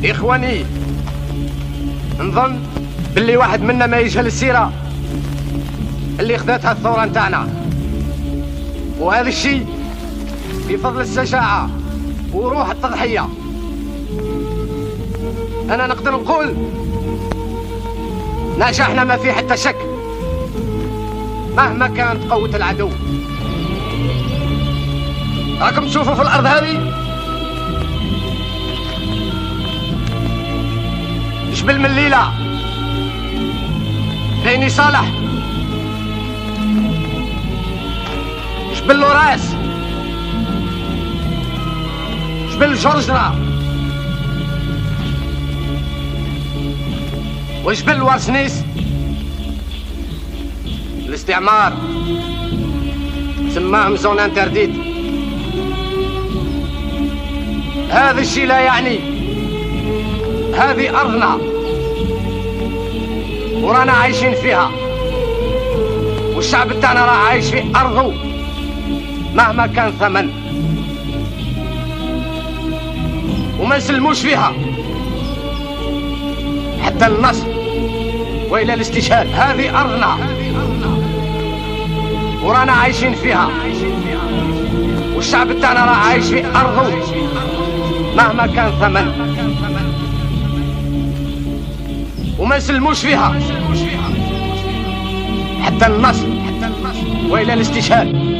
إخواني، نظن باللي واحد منا ما يجهل السيرة اللي خذتها الثورة نتاعنا، وهذا الشيء بفضل الشجاعة وروح التضحية. أنا نقدر نقول نجحنا ما فيه حتى شك مهما كانت قوة العدو. راكم تشوفوا في الأرض هذه جبل من الليلة عيني صالح، جبل لوراس، جبل جورجنا، وجبل ورسنيس. الاستعمار سماهم زون انترديت. هذا الشيء لا يعني هذه أرضنا ورانا عايشين فيها، والشعب تاعنا راه عايش في أرضه مهما كان ثمن، وما نسلموش فيها حتى النصر وإلى الاستشهاد. هذه أرضنا ورانا عايشين فيها، والشعب تاعنا راه عايش في أرضه مهما كان ثمن، وما نسلموش فيها حتى النصر وإلى الاستشهاد.